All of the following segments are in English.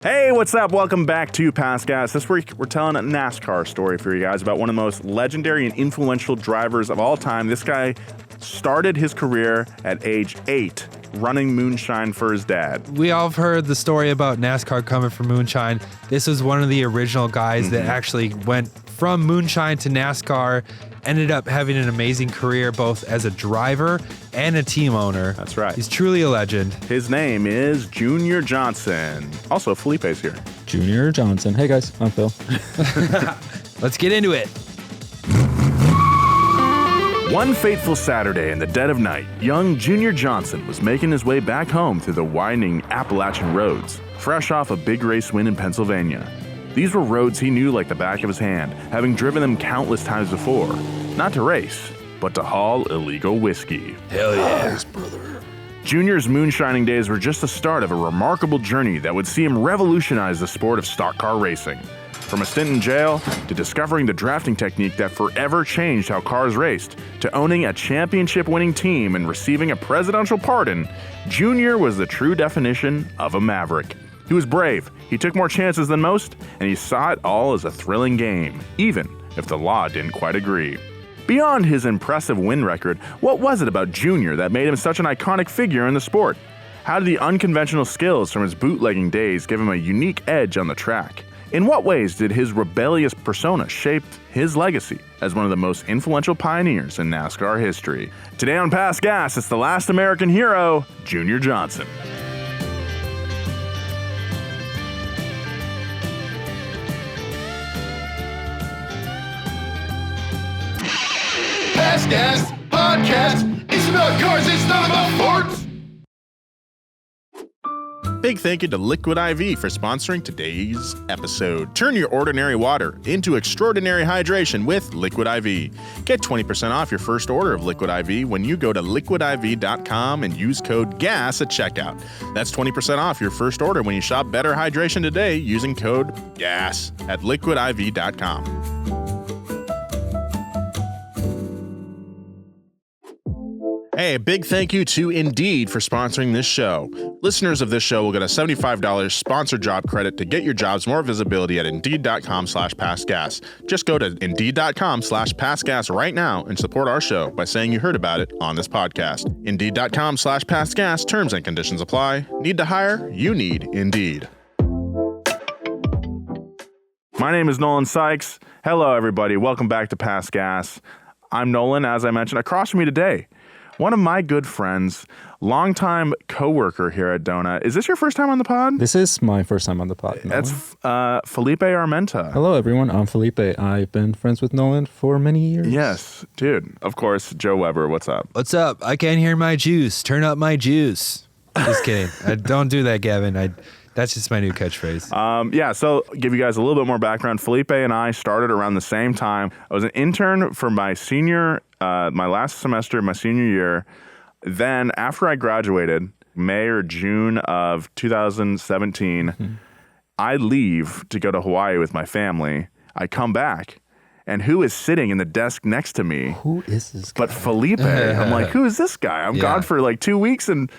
Hey, what's up? Welcome back to Past Gas. This week, we're telling a NASCAR story for you guys about one of the most legendary and influential drivers of all time. This guy started his career at age 8, running moonshine for his dad. We all have heard the story about NASCAR coming from moonshine. This was one of the original guys that actually went from moonshine to NASCAR, ended up having an amazing career both as a driver and a team owner. That's right. He's truly a legend. His name is Junior Johnson. Also, Felipe's here. Junior Johnson. Hey guys, I'm Phil. Let's get into it. One fateful Saturday in the dead of night, young Junior Johnson was making his way back home through the winding Appalachian roads, fresh off a big race win in Pennsylvania. These were roads he knew like the back of his hand, having driven them countless times before. Not to race, but to haul illegal whiskey. Hell yeah. Yes, brother. Junior's moonshining days were just the start of a remarkable journey that would see him revolutionize the sport of stock car racing. From a stint in jail, to discovering the drafting technique that forever changed how cars raced, to owning a championship-winning team and receiving a presidential pardon, Junior was the true definition of a maverick. He was brave, he took more chances than most, and he saw it all as a thrilling game, even if the law didn't quite agree. Beyond his impressive win record, what was it about Junior that made him such an iconic figure in the sport? How did the unconventional skills from his bootlegging days give him a unique edge on the track? In what ways did his rebellious persona shape his legacy as one of the most influential pioneers in NASCAR history? Today on Past Gas, it's the last American hero, Junior Johnson. Past Gas Podcast. It's about cars, it's not about forts. Big thank you to Liquid IV for sponsoring today's episode. Turn your ordinary water into extraordinary hydration with Liquid IV. Get 20% off your first order of Liquid IV when you go to liquidiv.com and use code GAS at checkout. That's 20% off your first order when you shop Better Hydration today using code GAS at liquidiv.com. Hey, a big thank you to Indeed for sponsoring this show. Listeners of this show will get a $75 sponsored job credit to get your jobs more visibility at Indeed.com/PastGas. Just go to Indeed.com/PastGas right now and support our show by saying you heard about it on this podcast. Indeed.com/PastGas. Terms and conditions apply. Need to hire? You need Indeed. My name is Nolan Sykes. Hello, everybody. Welcome back to Past Gas. I'm Nolan, as I mentioned. Across from me today, one of my good friends, longtime co-worker here at Donut. Is this your first time on the pod? This is my first time on the pod. That's Felipe Armenta. Hello, everyone. I'm Felipe. I've been friends with Nolan for many years. Yes, dude. Of course, Joe Weber. What's up? What's up? I can't hear my juice. Turn up my juice. Just kidding. Don't do that, Gavin. That's just my new catchphrase. Yeah, so give you guys a little bit more background. Felipe and I started around the same time. I was an intern for my my last semester, my senior year. Then after I graduated, May or June of 2017, I leave to go to Hawaii with my family. I come back, and who is sitting in the desk next to me? Who is this guy? But Felipe. I'm like, who is this guy? I'm gone for like 2 weeks, and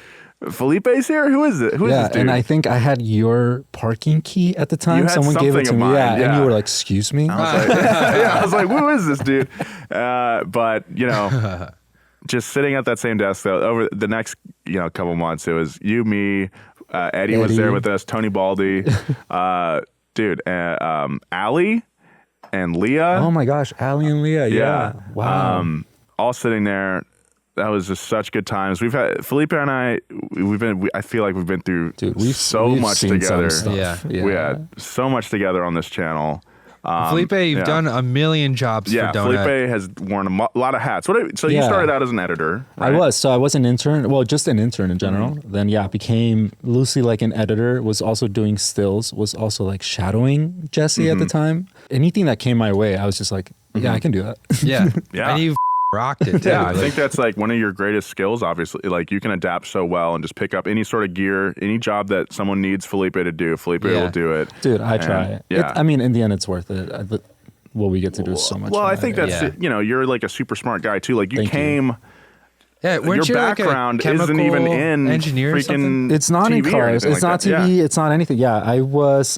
Felipe's here? Who is it? Who is this dude? And I think I had your parking key at the time. You had Someone gave it to me. mine, yeah. And you were like, excuse me? I was like, who is this dude? But, just sitting at that same desk, though, over the next, couple months, it was you, me, Eddie was there with us, Tony Baldy, Allie and Leah. Oh my gosh, Allie and Leah. Yeah. Wow. All sitting there. That was just such good times. We've had Felipe and I I feel like we've been through we've so much seen together. Some stuff. Yeah. We had so much together on this channel. Felipe, you've done a million jobs for Donut. Felipe has worn a lot of hats. You started out as an editor, right? I was. So I was an intern. Well, just an intern in general. Then, became loosely like an editor, was also doing stills, was also like shadowing Jesse at the time. Anything that came my way, I was just like, I can do that. Yeah. Yeah. And you rocked it, too. Yeah, I think that's like one of your greatest skills, obviously. Like you can adapt so well and just pick up any sort of gear, any job that someone needs Felipe to do. Felipe will do it. Dude, I try. Yeah. In the end, it's worth it. What we get to do is so much Well, fun. I think that's, you're like a super smart guy too. Like you Thank came Yeah, weren't your you like a background isn't chemical even in engineer or freaking something? It's not in TV or cars. anything It's like not that. TV. Yeah. It's not anything. Yeah, I was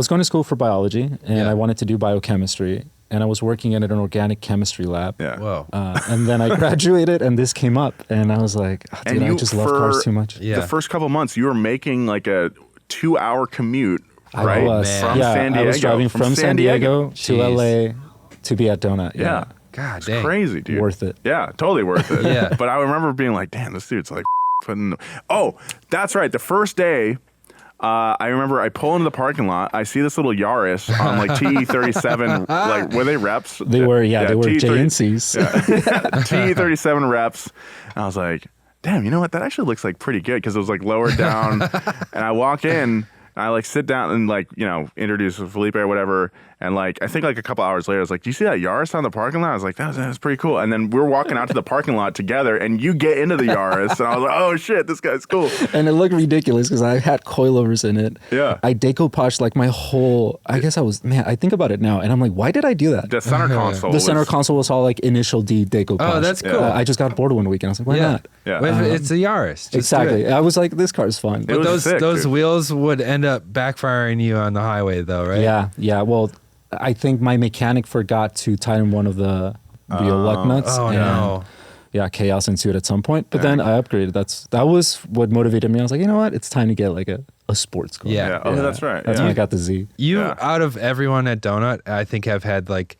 going to school for biology, and I wanted to do biochemistry, and I was working in an organic chemistry lab. Yeah. Whoa. And then I graduated, and this came up, and I was like, oh, dude, I just love cars too much. Yeah. The first couple months, you were making like a 2-hour commute, I right? was. From San Diego. I was driving from San Diego to Jeez. LA to be at Donut. Yeah. God It's dang. crazy, dude. Worth it. Yeah, totally worth it. Yeah. But I remember being like, damn, this dude's like putting. Oh, that's right. The first day, I remember I pull into the parking lot. I see this little Yaris on like TE37. Like, were they reps? They were, they were TE30 JNCs. TE37 reps. And I was like, damn, you know what? That actually looks like pretty good because it was like lowered down. And I walk in. And I like sit down and like, you know, introduce Felipe or whatever. And like, I think like a couple hours later, I was like, do you see that Yaris on the parking lot? I was like, that's pretty cool. And then we're walking out to the parking lot together and you get into the Yaris. And I was like, oh shit, this guy's cool. And it looked ridiculous because I had coilovers in it. Yeah. I decoupaged like my whole, I think about it now. And I'm like, why did I do that? The center console. The center console was all like initial D decoupage. Oh, that's cool. I just got bored one week and I was like, why not? Yeah. Well, it's a Yaris. Just do Exactly. it. I was like, this car's fun. It But was sick, those dude. wheels would end up backfiring you on the highway, though, right? Yeah. Well, I think my mechanic forgot to tighten one of the wheel lug nuts. Oh, and no. Yeah, chaos ensued at some point. But then I upgraded. That was what motivated me. I was like, you know what? It's time to get like a sports car. Yeah. Yeah. Oh, that's right. That's yeah. when I got the Z. You, Yeah. out of everyone at Donut, I think have had like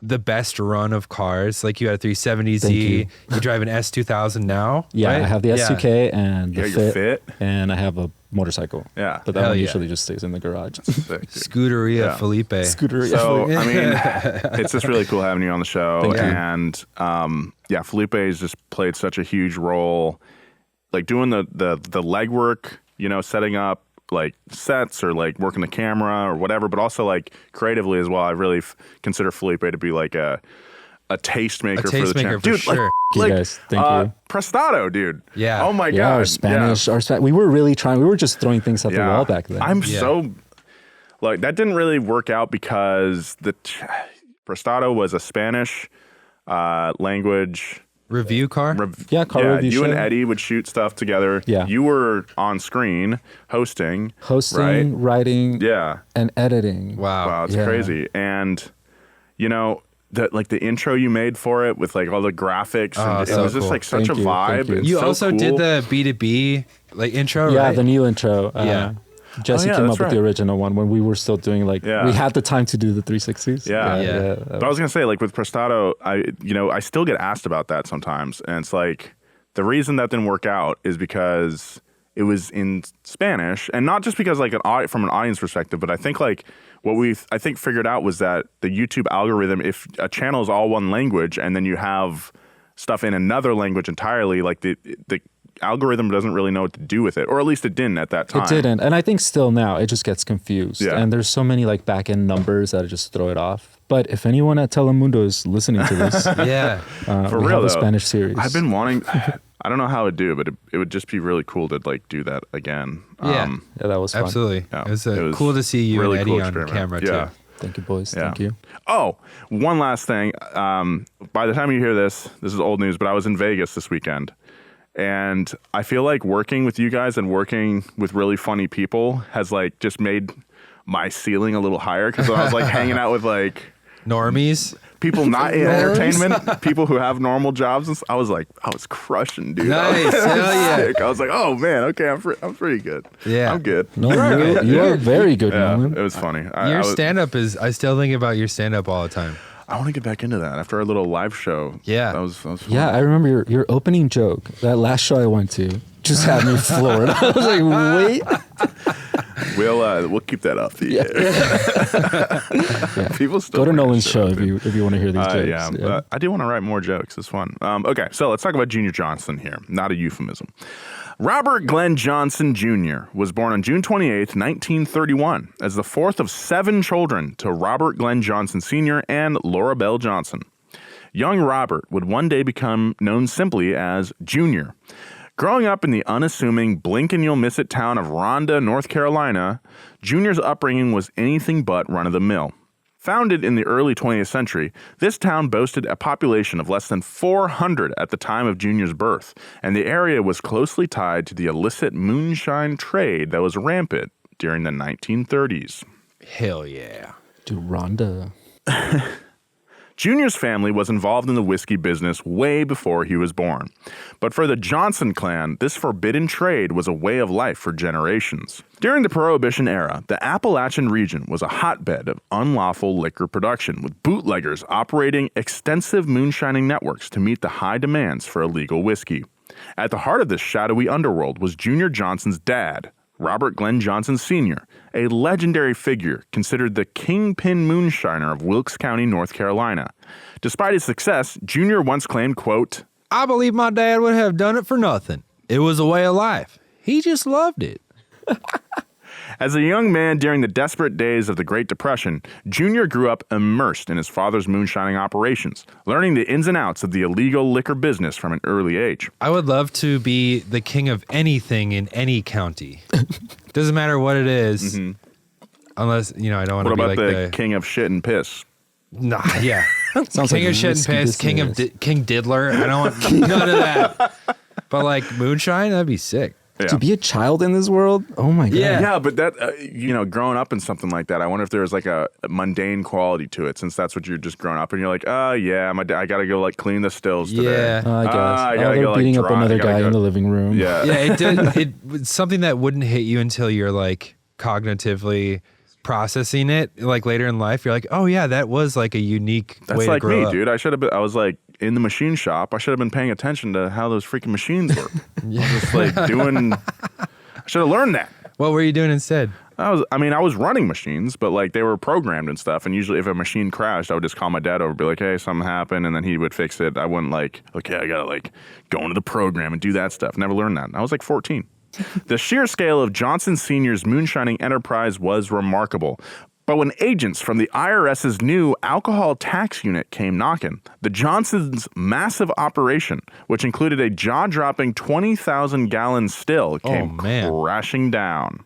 the best run of cars. Like you had a 370Z. Thank you. You drive an S2000 now. Yeah, right? I have the S2K and the Yeah, your Fit. and I have a motorcycle. Yeah. But that Hell one yeah. usually just stays in the garage. Sick, dude. Scuderia Yeah. Felipe. Scooter. So, I mean, it's just really cool having you on the show. Thank you. And yeah, Felipe has just played such a huge role, like doing the legwork, you know, setting up like sets or like working the camera or whatever, but also like creatively as well. I really consider Felipe to be like a tastemaker for the tastemaker channel. for Dude, sure. Thank you guys. Thank you. Prestado, dude. Yeah. Oh my Yeah, God. our Spanish. We were really trying. We were just throwing things at the wall back then. I'm Yeah. so like that didn't really work out because Prestado was a Spanish language. Review car? Yeah, car review You and show. Eddie would shoot stuff together. Yeah. You were on screen hosting. Hosting, right? writing, Yeah. and editing. Wow. It's Yeah. crazy. And you know, the intro you made for it with like all the graphics and it so was just cool. like such Thank a you, vibe. thank you. It's You so also cool. did the B2B like intro, Yeah, right? the new intro. Yeah. Jesse yeah, came that's up with the right. original one when we were still doing like Yeah. we had the time to do the 360s. Yeah. But I was gonna say, like with Prestado, I still get asked about that sometimes, and it's like the reason that didn't work out is because it was in Spanish, and not just because like from an audience perspective, but I think like what we figured out was that the YouTube algorithm, if a channel is all one language and then you have stuff in another language entirely, like the algorithm doesn't really know what to do with it, or at least it didn't at that time. It didn't. And I think still now it just gets confused. Yeah. And there's so many like back end numbers that just throw it off. But if anyone at Telemundo is listening to this, Yeah. For we real have a though, Spanish series. I've been wanting. I don't know how it'd do, but it would just be really cool to like do that again. Yeah. Yeah, that was fun. Absolutely. Yeah, It was, it was cool to see you really and Eddie cool on experiment. camera, Yeah. too. Thank you, boys. Yeah. Thank you. Oh, one last thing. By the time you hear this is old news, but I was in Vegas this weekend. And I feel like working with you guys and working with really funny people has like just made my ceiling a little higher because I was like hanging out with like Normies. people not in entertainment, people who have normal jobs. And I was crushing, dude. Nice. Hell yeah. Sick. I was like, oh man, okay, I'm pretty good. Yeah. I'm good. No, you are very good, Yeah, Nolan. it was funny. Your stand-up I still think about your stand-up all the time. I want to get back into that after our little live show. Yeah. that was fun. Yeah, I remember your opening joke. That last show I went to just had me floored. I was like, wait. We'll keep that up. People still Go to bring Nolan's shit show up, if dude. you want to hear these jokes. Yeah, but I do want to write more jokes. It's fun. Okay, so let's talk about Junior Johnson here. Not a euphemism. Robert Glenn Johnson Jr. was born on June 28th, 1931, as the fourth of 7 children to Robert Glenn Johnson Sr. and Laura Bell Johnson. Young Robert would one day become known simply as Junior. Growing up in the unassuming blink-and-you'll-miss-it town of Ronda, North Carolina, Junior's upbringing was anything but run-of-the-mill. Founded in the early 20th century, this town boasted a population of less than 400 at the time of Junior's birth, and the area was closely tied to the illicit moonshine trade that was rampant during the 1930s. Hell yeah. Dude, Rhonda. Junior's family was involved in the whiskey business way before he was born. But for the Johnson clan, this forbidden trade was a way of life for generations. During the Prohibition era, the Appalachian region was a hotbed of unlawful liquor production, with bootleggers operating extensive moonshining networks to meet the high demands for illegal whiskey. At the heart of this shadowy underworld was Junior Johnson's dad, Robert Glenn Johnson Sr., a legendary figure considered the kingpin moonshiner of Wilkes County, North Carolina. Despite his success, Junior once claimed, quote, I believe my dad would have done it for nothing. It was a way of life. He just loved it. As a young man during the desperate days of the Great Depression, Junior grew up immersed in his father's moonshining operations, learning the ins and outs of the illegal liquor business from an early age. I would love to be the king of anything in any county. Doesn't matter what it is, unless, I don't want to be What like about the king of shit and piss? Nah, yeah. Sounds King like of shit and whiskey piss, business. King Diddler. I don't want none of that. But like moonshine, that'd be sick. Yeah. To be a child in this world? Oh my God. Yeah, but that, growing up in something like that, I wonder if there's like a mundane quality to it, since that's what you're just growing up and you're like, oh yeah, I gotta go like clean the stills today. Yeah. I guess. I They're gotta go, beating like, up another guy in the living room. Yeah. Yeah, it was something that wouldn't hit you until you're like cognitively processing it. Like later in life, you're like, oh yeah, that was like a unique That's way like to grow me, up. dude. I was like in the machine shop. I should have been paying attention to how those freaking machines work. I was just like doing. I should have learned that. What were you doing instead? I was running machines, but like they were programmed and stuff. And usually, if a machine crashed, I would just call my dad over, and be like, "Hey, something happened," and then he would fix it. I wouldn't like, okay, I gotta like go into the program and do that stuff. Never learned that. I was like 14. The sheer scale of Johnson Sr.'s moonshining enterprise was remarkable. But when agents from the IRS's new alcohol tax unit came knocking, the Johnsons' massive operation, which included a jaw-dropping 20,000-gallon still, came crashing down.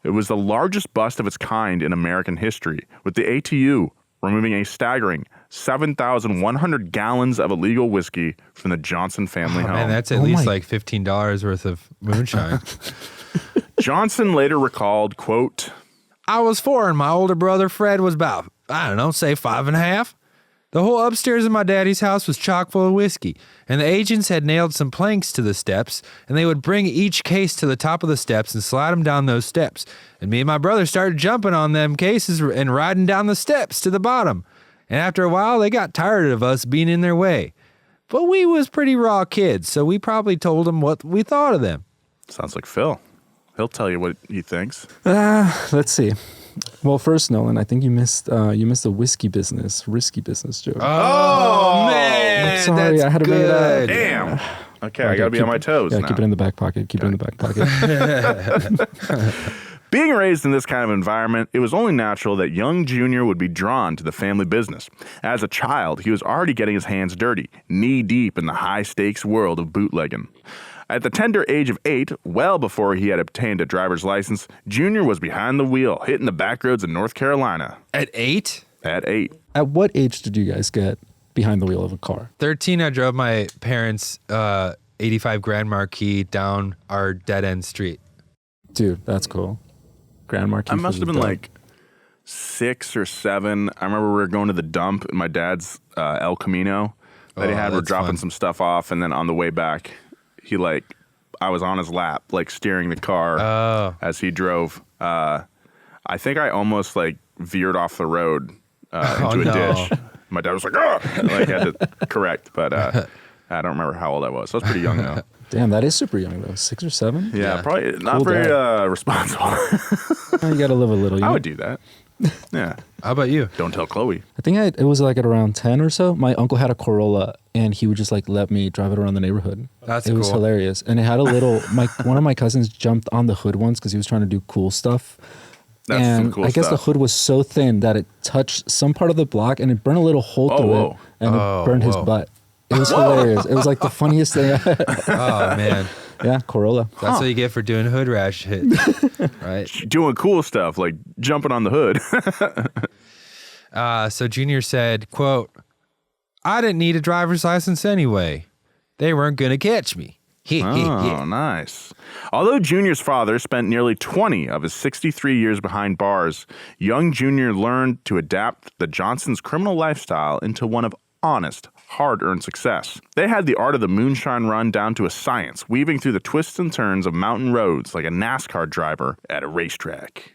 It was the largest bust of its kind in American history, with the ATU removing a staggering 7,100 gallons of illegal whiskey from the Johnson family home. Man, that's at least like $15 worth of moonshine. Johnson later recalled, quote, I was 4 and my older brother Fred was about, say 5.5. The whole upstairs of my daddy's house was chock full of whiskey, and the agents had nailed some planks to the steps, and they would bring each case to the top of the steps and slide them down those steps. And me and my brother started jumping on them cases and riding down the steps to the bottom. And after a while, they got tired of us being in their way. But we was pretty raw kids, so we probably told them what we thought of them. Sounds like Phil. He'll tell you what he thinks. Let's see. Well, first, Nolan, I think you missed the risky business joke. Oh man, I'm sorry, I had to make it up. Damn. Okay, I gotta be on my toes now. Keep it in the back pocket. Keep it in the back pocket. Being raised in this kind of environment, it was only natural that young Junior would be drawn to the family business. As a child, he was already getting his hands dirty, knee-deep in the high-stakes world of bootlegging. At the tender age of 8, well before he had obtained a driver's license, Junior was behind the wheel, hitting the back roads of North Carolina. At 8? At 8. At what age did you guys get behind the wheel of a car? 13, I drove my parents' 85 Grand Marquis down our dead-end street. Dude, that's cool. Grand Marquis. I must have been like 6 or 7. I remember we were going to the dump in my dad's El Camino that he had. We're dropping some stuff off, and then on the way back, I was on his lap, steering the car as he drove. I think I almost veered off the road into a ditch. My dad was like, "Oh!" I had to correct, but I don't remember how old I was. I was pretty young though. Damn, that is super young though. 6 or 7? Yeah, probably not very responsible. You gotta live a little. I would do that. Yeah. How about you? Don't tell Chloe. I think it was at around 10 or so. My uncle had a Corolla, and he would just let me drive it around the neighborhood. It was hilarious, and it had a little. One of my cousins jumped on the hood once because he was trying to do cool stuff. That's and some cool I guess stuff. the hood was so thin that it touched some part of the block, and it burned a little hole through it, and it burned his butt. It was hilarious. It was the funniest thing I had. Oh man. Yeah, Corolla. That's what you get for doing hood rash hit, right? Doing cool stuff like jumping on the hood. So Junior said, quote, "I didn't need a driver's license anyway. They weren't going to catch me." Oh, nice. Although Junior's father spent nearly 20 of his 63 years behind bars, young Junior learned to adapt the Johnsons' criminal lifestyle into one of honest, hard-earned success. They had the art of the moonshine run down to a science, weaving through the twists and turns of mountain roads like a NASCAR driver at a racetrack.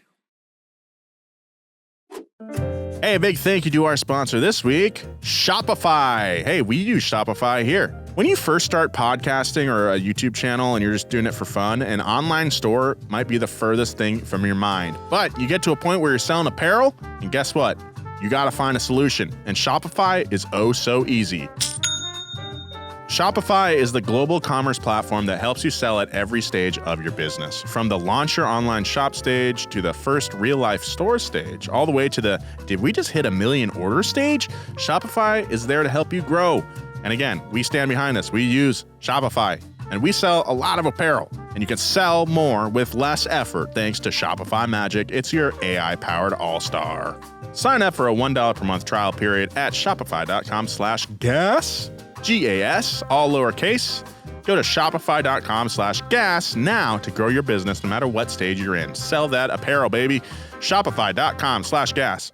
Hey, a big thank you to our sponsor this week, Shopify. Hey, we use Shopify here. When you first start podcasting or a YouTube channel and you're just doing it for fun, an online store might be the furthest thing from your mind. But you get to a point where you're selling apparel, and guess what? You gotta find a solution, and Shopify is oh so easy. Shopify is the global commerce platform that helps you sell at every stage of your business. From the launch your online shop stage to the first real-life store stage, all the way to the did we just hit 1 million order stage? Shopify is there to help you grow. And again, we stand behind this. We use Shopify, and we sell a lot of apparel. And you can sell more with less effort thanks to Shopify Magic. It's your AI-powered all-star. Sign up for a $1 per month trial period at shopify.com/gas. GAS, all lowercase. Go to shopify.com/gas now to grow your business no matter what stage you're in. Sell that apparel, baby. Shopify.com/gas.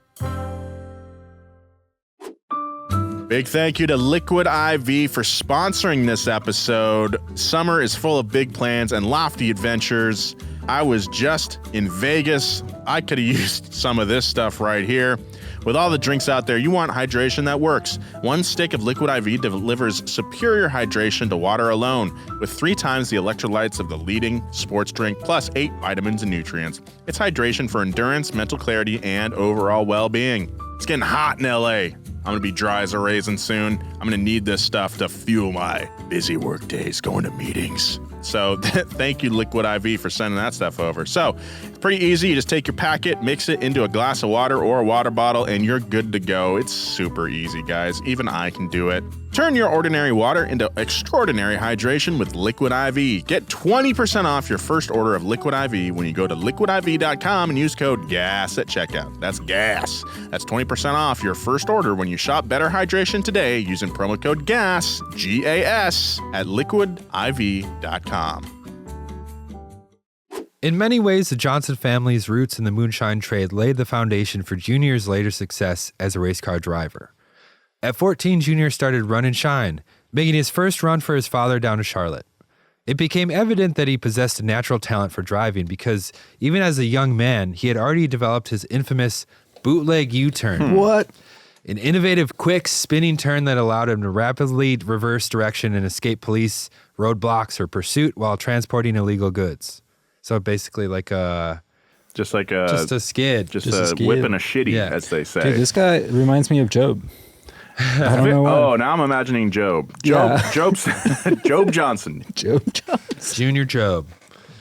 Big thank you to Liquid IV for sponsoring this episode. Summer is full of big plans and lofty adventures. I was just in Vegas. I could have used some of this stuff right here. With all the drinks out there, you want hydration that works. One stick of Liquid IV delivers superior hydration to water alone, with 3 times the electrolytes of the leading sports drink, plus 8 vitamins and nutrients. It's hydration for endurance, mental clarity, and overall well-being. It's getting hot in LA. I'm gonna be dry as a raisin soon. I'm gonna need this stuff to fuel my busy work days going to meetings. So thank you, Liquid IV, for sending that stuff over. So it's pretty easy. You just take your packet, mix it into a glass of water or a water bottle, and you're good to go. It's super easy, guys. Even I can do it. Turn your ordinary water into extraordinary hydration with Liquid IV. Get 20% off your first order of Liquid IV when you go to liquidiv.com and use code GAS at checkout. That's GAS. That's 20% off your first order when you shop Better Hydration today using promo code GAS, G-A-S, at liquidiv.com. In many ways, the Johnson family's roots in the moonshine trade laid the foundation for Junior's later success as a race car driver. At 14, Junior started Run and Shine, making his first run for his father down to Charlotte. It became evident that he possessed a natural talent for driving because even as a young man, he had already developed his infamous bootleg U-turn. What? An innovative, quick, spinning turn that allowed him to rapidly reverse direction and escape police, roadblocks, or pursuit while transporting illegal goods. So basically Just a skid. Just a a skid. whip and a shitty, Yeah. as they say. Dude, this guy reminds me of Job. I don't know why. Oh, now I'm imagining Job. Yeah. Job Johnson. Job Jones. Junior Job.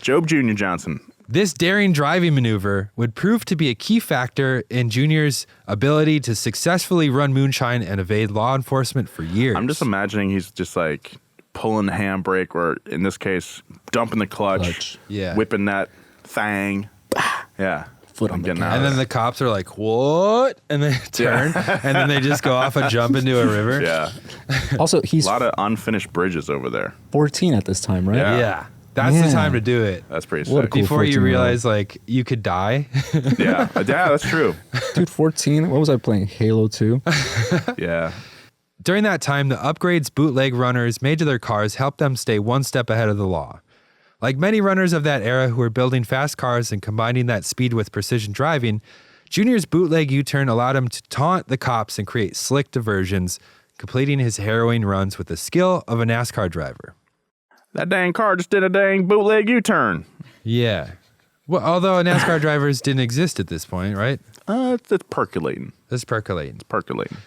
Job Jr. Johnson. This daring driving maneuver would prove to be a key factor in Junior's ability to successfully run moonshine and evade law enforcement for years. I'm just imagining he's just like pulling the handbrake, or in this case, dumping the clutch. Yeah. Whipping that thang. Yeah. Foot on I'm the getting gas. out And of then the cops are like, "What?" And they turn, and then they just go off and jump into a river. it. Yeah. Also, A he's lot of unfinished bridges over there. 14 at this time, right? Yeah. Yeah. That's the Man. time to do it. That's pretty What a sick. cool Before you 14-year-old. realize, like, you could die. Yeah. Yeah, that's true. Dude, 14. What was I playing? Halo 2? Yeah. During that time, the upgrades bootleg runners made to their cars helped them stay one step ahead of the law. Like many runners of that era who were building fast cars and combining that speed with precision driving, Junior's bootleg U-turn allowed him to taunt the cops and create slick diversions, completing his harrowing runs with the skill of a NASCAR driver. That dang car just did a dang bootleg U-turn. Yeah. Well, although NASCAR drivers didn't exist at this point, right? It's percolating. It's percolating. Percolating.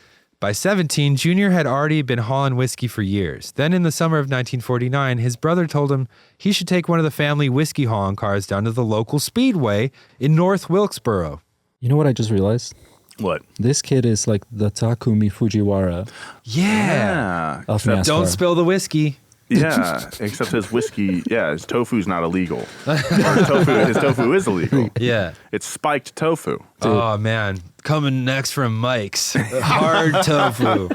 By 17, Junior had already been hauling whiskey for years. Then in the summer of 1949, his brother told him he should take one of the family whiskey hauling cars down to the local speedway in North Wilkesboro. You know what I just realized? What? This kid is like the Takumi Fujiwara Yeah. of NASCAR. Don't spill the whiskey. Yeah, except his whiskey, his tofu's not illegal. His tofu is illegal. Yeah. It's spiked tofu. Oh, man. Coming next from Mike's. Hard tofu.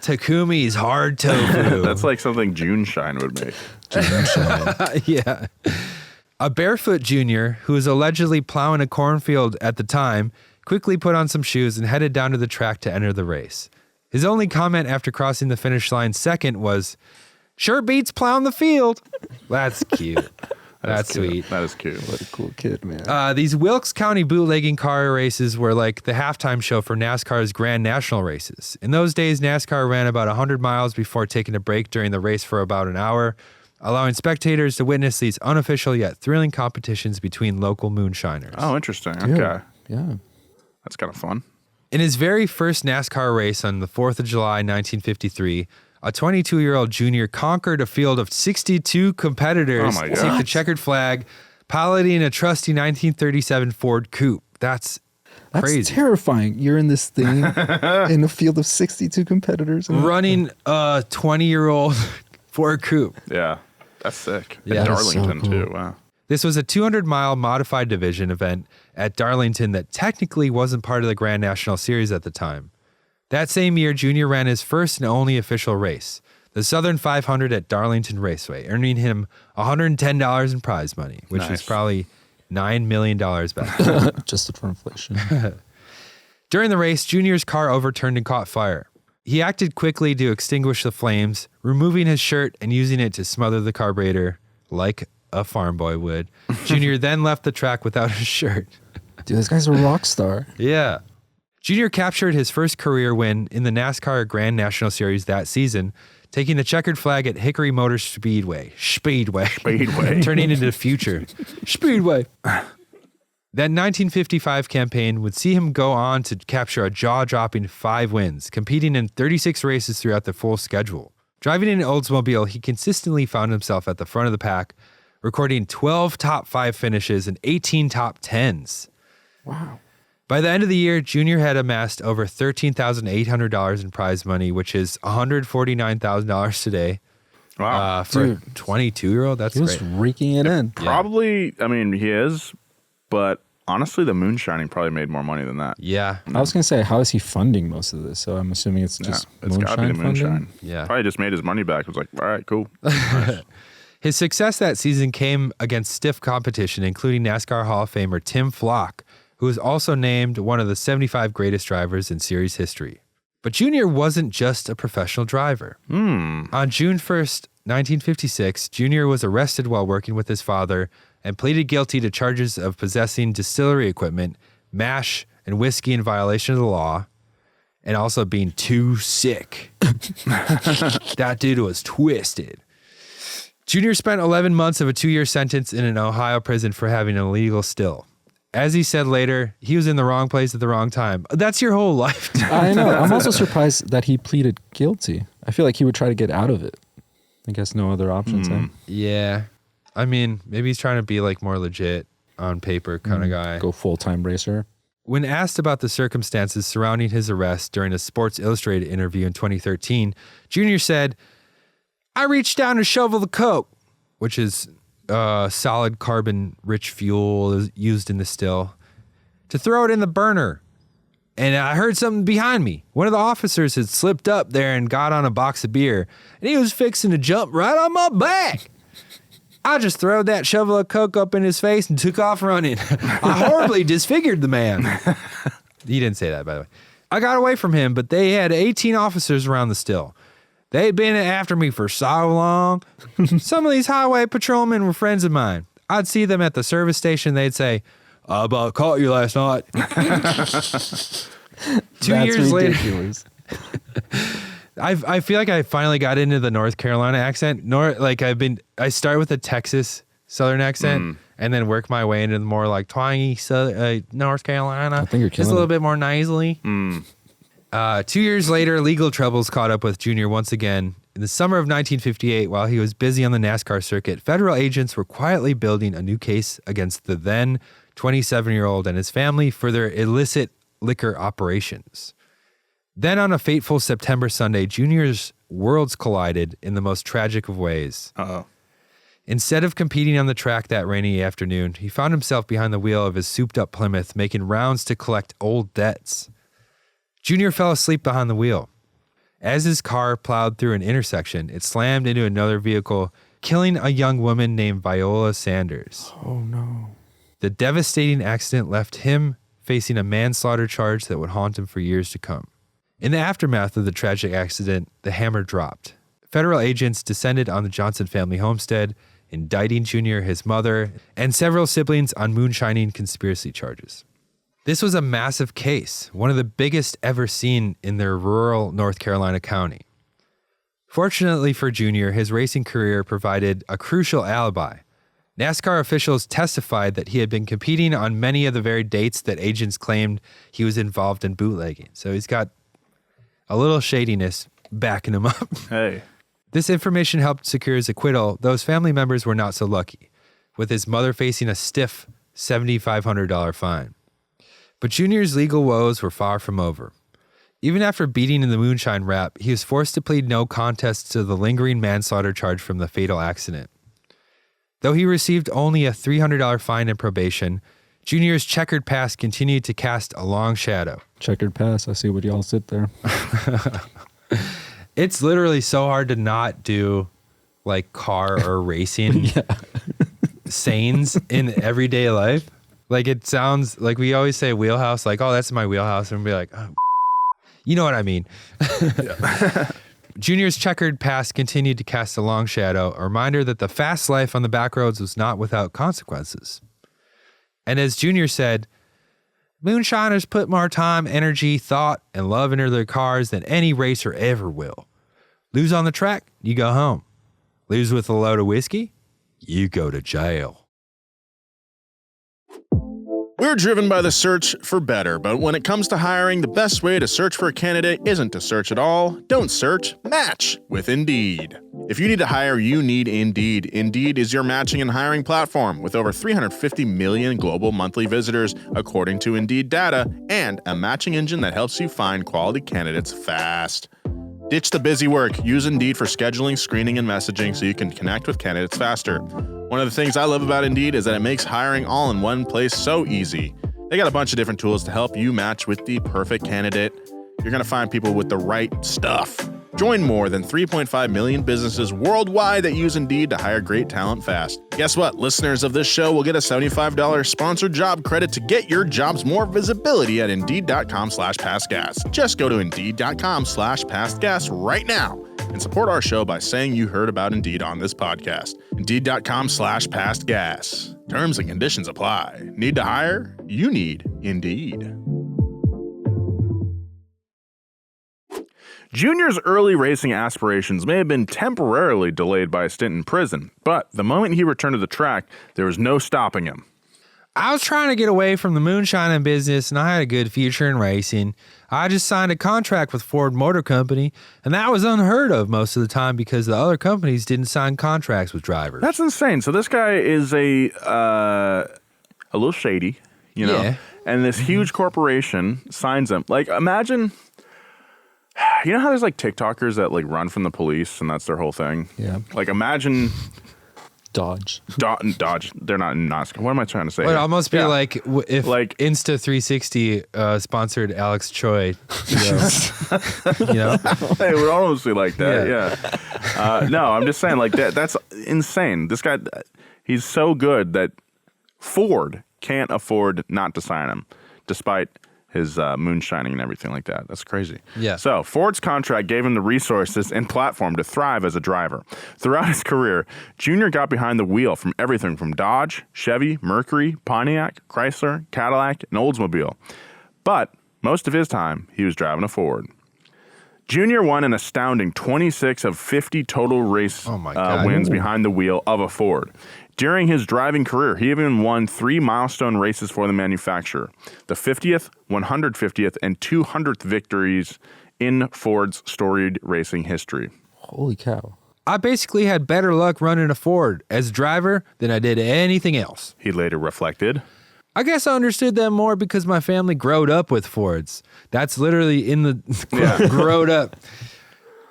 Takumi's hard tofu. That's like something Juneshine would make. Yeah. A barefoot junior who was allegedly plowing a cornfield at the time quickly put on some shoes and headed down to the track to enter the race. His only comment after crossing the finish line second was, "Sure beats plowing the field." That's cute. That's sweet. That is cute. What a cool kid, man. These Wilkes County bootlegging car races were like the halftime show for NASCAR's Grand National races. In those days, NASCAR ran about 100 miles before taking a break during the race for about an hour, allowing spectators to witness these unofficial yet thrilling competitions between local moonshiners. Oh, interesting. Okay. Yeah. That's kind of fun. In his very first NASCAR race on the 4th of July, 1953, a 22-year-old junior conquered a field of 62 competitors to take the checkered flag, piloting a trusty 1937 Ford Coupe. That's crazy. That's terrifying. You're in this thing in a field of 62 competitors. Running a 20-year-old Ford Coupe. Yeah, that's sick. Yeah, In that's Darlington, so cool. too. Wow. This was a 200-mile modified division event at Darlington that technically wasn't part of the Grand National Series at the time. That same year, Junior ran his first and only official race, the Southern 500 at Darlington Raceway, earning him $110 in prize money, which was probably $9 million back then. Adjusted for inflation. During the race, Junior's car overturned and caught fire. He acted quickly to extinguish the flames, removing his shirt and using it to smother the carburetor like a farm boy would. Junior then left the track without his shirt. Dude, this guy's a rock star. Yeah. Junior captured his first career win in the NASCAR Grand National Series that season, taking the checkered flag at Hickory Motor Speedway, turning into the future. Speedway. That 1955 campaign would see him go on to capture a jaw-dropping 5 wins, competing in 36 races throughout the full schedule. Driving an Oldsmobile, he consistently found himself at the front of the pack, recording 12 top 5 finishes and 18 top 10s. Wow. By the end of the year, Junior had amassed over $13,800 in prize money, which is $149,000 today. Wow. For a Dude. 22-year-old, that's He was great. raking it in. Probably, I mean, he is, but honestly, the moonshining probably made more money than that. Yeah. I was going to say, how is he funding most of this? So I'm assuming it's just It's got to be the moonshine funding. moonshine. Yeah. Probably just made his money back. Was like, all right, cool. His success that season came against stiff competition, including NASCAR Hall of Famer Tim Flock, who was also named one of the 75 greatest drivers in series history. But Junior wasn't just a professional driver. On June 1st, 1956, Junior was arrested while working with his father and pleaded guilty to charges of possessing distillery equipment, mash, and whiskey in violation of the law, and also being too sick. That dude was twisted. Junior spent 11 months of a 2-year sentence in an Ohio prison for having an illegal still. As he said later, he was in the wrong place at the wrong time. That's your whole life. I know. I'm also surprised that he pleaded guilty. I feel like he would try to get out of it. I guess no other options. Yeah. I mean, maybe he's trying to be like more legit on paper kind of guy. Go full-time racer. When asked about the circumstances surrounding his arrest during a Sports Illustrated interview in 2013, Junior said, "I reached down to shovel the coke," which is solid carbon-rich fuel used in the still, "to throw it in the burner. And I heard something behind me. One of the officers had slipped up there and got on a box of beer, and he was fixing to jump right on my back. I just throwed that shovel of coke up in his face and took off running. I horribly disfigured the man." He didn't say that, by the way. "I got away from him, but they had 18 officers around the still. They'd been after me for so long. Some of these highway patrolmen were friends of mine. I'd see them at the service station. They'd say, 'I about caught you last night.'" 2 years later, ridiculous. I feel like I finally got into the North Carolina accent. I start with a Texas Southern accent and then work my way into the more like twangy North Carolina. I think you're just killing a little it. bit more nasally. 2 years later, legal troubles caught up with Junior once again. In the summer of 1958, while he was busy on the NASCAR circuit, federal agents were quietly building a new case against the then 27-year-old and his family for their illicit liquor operations. Then on a fateful September Sunday, Junior's worlds collided in the most tragic of ways. Uh-oh. Instead of competing on the track that rainy afternoon, he found himself behind the wheel of his souped-up Plymouth making rounds to collect old debts. Junior fell asleep behind the wheel. As his car plowed through an intersection, it slammed into another vehicle, killing a young woman named Viola Sanders. Oh, no. The devastating accident left him facing a manslaughter charge that would haunt him for years to come. In the aftermath of the tragic accident, the hammer dropped. Federal agents descended on the Johnson family homestead, indicting Junior, his mother, and several siblings on moonshining conspiracy charges. This was a massive case, one of the biggest ever seen in their rural North Carolina county. Fortunately for Junior, his racing career provided a crucial alibi. NASCAR officials testified that he had been competing on many of the very dates that agents claimed he was involved in bootlegging. So he's got a little shadiness backing him up. Hey. This information helped secure his acquittal, though his family members were not so lucky, with his mother facing a stiff $7,500 fine. But Junior's legal woes were far from over. Even after beating in the moonshine rap, he was forced to plead no contest to the lingering manslaughter charge from the fatal accident. Though he received only a $300 fine and probation, Junior's checkered past continued to cast a long shadow. Checkered past. I see what y'all sit there. It's literally so hard to not do like car or racing sayings in everyday life. Like it sounds like we always say wheelhouse, like, oh, that's my wheelhouse. And we'll be like, oh, you know what I mean. Junior's checkered past continued to cast a long shadow, a reminder that the fast life on the back roads was not without consequences. And as Junior said, moonshiners put more time, energy, thought, and love into their cars than any racer ever will. Lose on the track, you go home. Lose with a load of whiskey, you go to jail. We're driven by the search for better, but when it comes to hiring, the best way to search for a candidate isn't to search at all. Don't search, match with Indeed. If you need to hire, you need Indeed. Indeed is your matching and hiring platform with over 350 million global monthly visitors, according to Indeed data, and a matching engine that helps you find quality candidates fast. Ditch the busy work. Use Indeed for scheduling, screening, and messaging so you can connect with candidates faster. One of the things I love about Indeed is that it makes hiring all in one place so easy. They got a bunch of different tools to help you match with the perfect candidate. You're going to find people with the right stuff. Join more than 3.5 million businesses worldwide that use Indeed to hire great talent fast. Guess what? Listeners of this show will get a $75 sponsored job credit to get your jobs more visibility at Indeed.com/pastgas. Just go to Indeed.com/pastgas right now and support our show by saying you heard about Indeed on this podcast. Indeed.com/pastgas. Terms and conditions apply. Need to hire? You need Indeed. Junior's early racing aspirations may have been temporarily delayed by a stint in prison, but the moment he returned to the track, there was no stopping him. I was trying to get away from the moonshining business, and I had a good future in racing. I just signed a contract with Ford Motor Company, and that was unheard of most of the time because the other companies didn't sign contracts with drivers. That's insane. So this guy is a little shady, you know, Yeah. and this huge corporation signs him. Like, imagine, you know how there's like TikTokers that like run from the police and that's their whole thing? Yeah. Like, imagine Dodge. Dodge. They're not in NASCAR. What am I trying to say? It would here? almost be Yeah. like if Like- Insta360 sponsored Alex Choi. You know? It would almost be like that, yeah. No, I'm just saying, like, that's insane. This guy, he's so good that Ford can't afford not to sign him, despite his moonshining and everything like that. That's crazy. Yeah. So Ford's contract gave him the resources and platform to thrive as a driver. Throughout his career, Junior got behind the wheel from everything from Dodge, Chevy, Mercury, Pontiac, Chrysler, Cadillac, and Oldsmobile. But most of his time, he was driving a Ford. Junior won an astounding 26 of 50 total race Oh my God. wins behind the wheel of a Ford. During his driving career, he even won 3 milestone races for the manufacturer, the 50th, 150th, and 200th victories in Ford's storied racing history. Holy cow. I basically had better luck running a Ford as a driver than I did anything else. He later reflected. I guess I understood that more because my family growed up with Fords. That's literally in the growed up.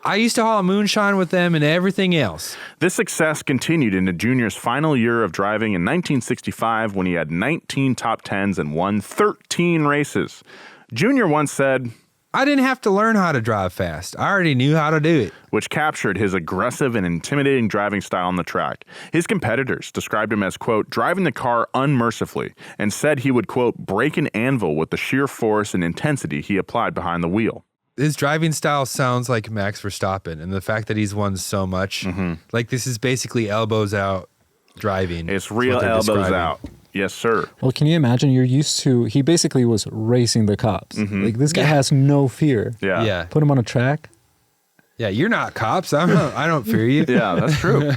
I used to haul moonshine with them and everything else. This success continued into Junior's final year of driving in 1965 when he had 19 top 10s and won 13 races. Junior once said, I didn't have to learn how to drive fast. I already knew how to do it. which captured his aggressive and intimidating driving style on the track. His competitors described him as, quote, driving the car unmercifully, and said he would, quote, break an anvil with the sheer force and intensity he applied behind the wheel. His driving style sounds like Max Verstappen, and the fact that he's won so much, like this is basically elbows out driving. It's real elbows out. Yes, sir. Well, can you imagine? You're used to, he basically was racing the cops. Like, this guy has no fear. Yeah. Put him on a track. Yeah, you're not cops. I don't fear you. Yeah, that's true.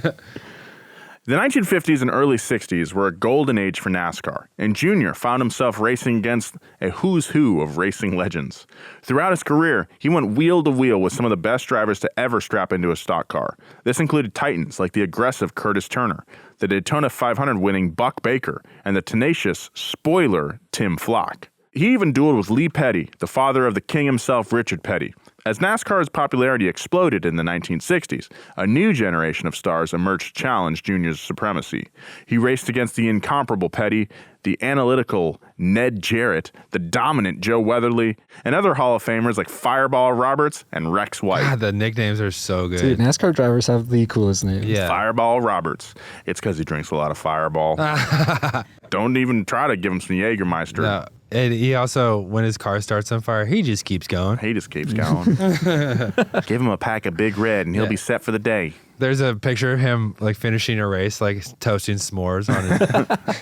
The 1950s and early 60s were a golden age for NASCAR, and Junior found himself racing against a who's who of racing legends. Throughout his career, he went wheel to wheel with some of the best drivers to ever strap into a stock car. This included titans like the aggressive Curtis Turner, the Daytona 500 winning Buck Baker, and the tenacious spoiler Tim Flock. He even dueled with Lee Petty, the father of the king himself, Richard Petty. As NASCAR's popularity exploded in the 1960s, a new generation of stars emerged to challenge Junior's supremacy. He raced against the incomparable Petty, the analytical Ned Jarrett, the dominant Joe Weatherly, and other Hall of Famers like Fireball Roberts and Rex White. God, the nicknames are so good. Dude, NASCAR drivers have the coolest names. Yeah. Fireball Roberts. It's because he drinks a lot of Fireball. Don't even try to give him some Jägermeister. No. And he also, when his car starts on fire, he just keeps going. He just keeps going. Give him a pack of Big Red and he'll be set for the day. There's a picture of him like finishing a race, like toasting s'mores on his.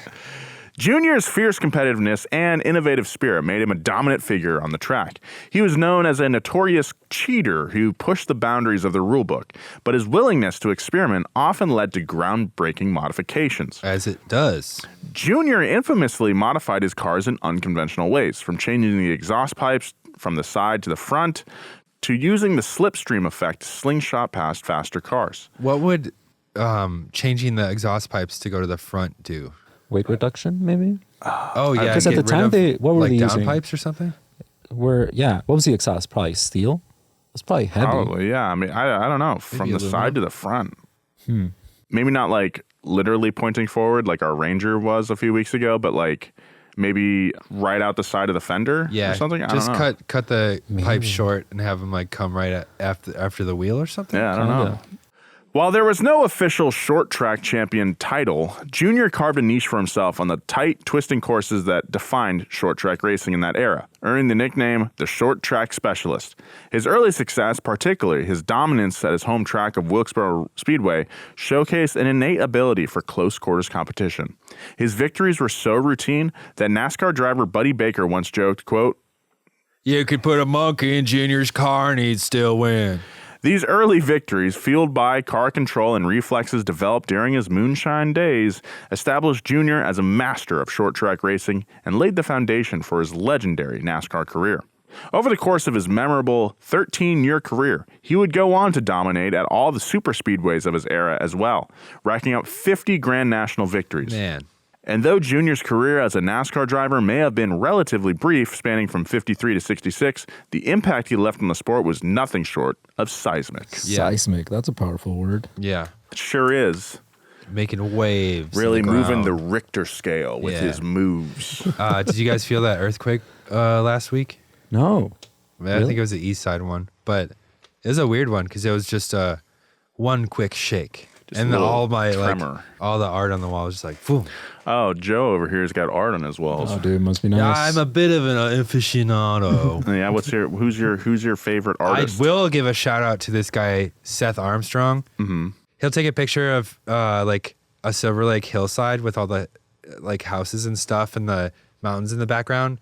Junior's fierce competitiveness and innovative spirit made him a dominant figure on the track. He was known as a notorious cheater who pushed the boundaries of the rulebook, but his willingness to experiment often led to groundbreaking modifications. As it does. Junior infamously modified his cars in unconventional ways, from changing the exhaust pipes from the side to the front to using the slipstream effect to slingshot past faster cars. What would changing the exhaust pipes to go to the front do? Weight reduction, maybe? Oh, yeah. Because at get the time, rid of, what were like they using? downpipes or something? What was the exhaust? Probably steel? It's probably heavy. Probably, yeah. I mean, I don't know. From the side to the front. Maybe not like literally pointing forward like our Ranger was a few weeks ago, but like maybe right out the side of the fender Yeah. or something. I Just don't know. cut the pipes short and have them like come right after the wheel or something? Yeah, I don't know. While there was no official short track champion title, Junior carved a niche for himself on the tight, twisting courses that defined short track racing in that era, earning the nickname the Short Track Specialist. His early success, particularly his dominance at his home track of Wilkesboro Speedway, showcased an innate ability for close quarters competition. His victories were so routine that NASCAR driver Buddy Baker once joked, quote, You could put a monkey in Junior's car and he'd still win. These early victories, fueled by car control and reflexes developed during his moonshine days, established Junior as a master of short-track racing and laid the foundation for his legendary NASCAR career. Over the course of his memorable 13-year career, he would go on to dominate at all the superspeedways of his era as well, racking up 50 Grand National victories. Man. And though Junior's career as a NASCAR driver may have been relatively brief, spanning from 53 to 66, the impact he left on the sport was nothing short of seismic. Yeah. Seismic. That's a powerful word. Yeah. It sure is. Making waves. Really in the moving the ground. Richter scale with Yeah. his moves. Did you guys feel that earthquake last week? No. I think it was the east side one, but it was a weird one because it was just one quick shake. Just And a little all my tremor. all the art on the wall was just like, boom. Oh, Joe over here's got art on his walls. Oh, dude, must be nice. Yeah, I'm a bit of an aficionado. Yeah, who's your favorite I artist? will give a shout out to this guy, Seth Armstrong. Mm-hmm. He'll take a picture of like a Silver Lake hillside with all the like houses and stuff and the mountains in the background.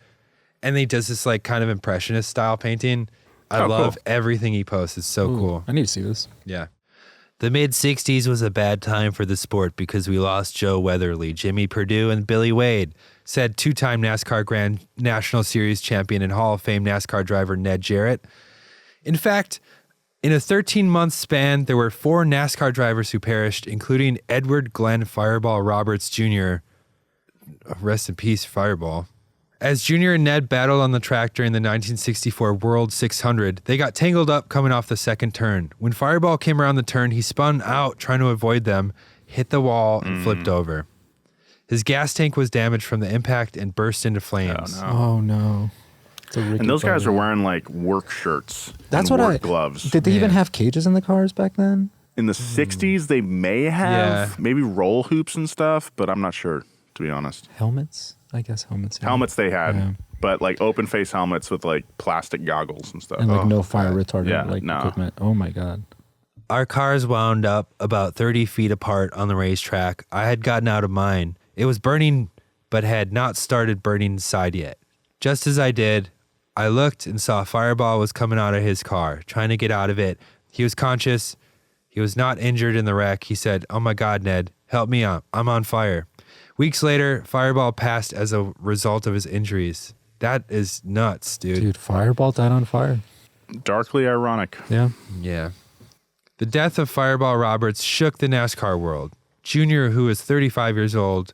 And he does this like kind of impressionist style painting. I love everything he posts. It's so cool. I need to see this. Yeah. The mid-'60s was a bad time for the sport because we lost Joe Weatherly, Jimmy Purdue, and Billy Wade, said two-time NASCAR Grand National Series champion and Hall of Fame NASCAR driver Ned Jarrett. In fact, in a 13-month span, there were 4 NASCAR drivers who perished, including Edward Glenn Fireball Roberts Jr., rest in peace, Fireball, As Junior and Ned battled on the track during the 1964 World 600, they got tangled up coming off the second turn. When Fireball came around the turn, he spun out trying to avoid them, hit the wall, and flipped over. His gas tank was damaged from the impact and burst into flames. Oh no. And those guys are wearing like work shirts. That's and what work gloves. Did they even have cages in the cars back then? In the 60s, they may have maybe roll hoops and stuff, but I'm not sure, to be honest. Helmets? I guess helmets. Yeah. Helmets they had, but like open face helmets with like plastic goggles and stuff. And like no fire retardant equipment. Oh my God. Our cars wound up about 30 feet apart on the racetrack. I had gotten out of mine. It was burning, but had not started burning inside yet. Just as I did, I looked and saw Fireball was coming out of his car, trying to get out of it. He was conscious. He was not injured in the wreck. He said, "Oh my God, Ned, help me out. I'm on fire." Weeks later, Fireball passed as a result of his injuries. That is nuts, dude. Dude, Fireball died on fire. Darkly ironic. Yeah. Yeah. The death of Fireball Roberts shook the NASCAR world. Junior, who was 35 years old,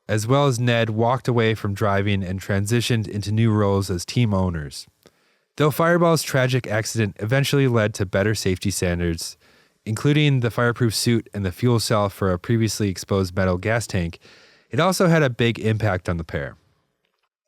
as well as Ned, walked away from driving and transitioned into new roles as team owners. Though Fireball's tragic accident eventually led to better safety standards, including the fireproof suit and the fuel cell for a previously exposed metal gas tank, it also had a big impact on the pair.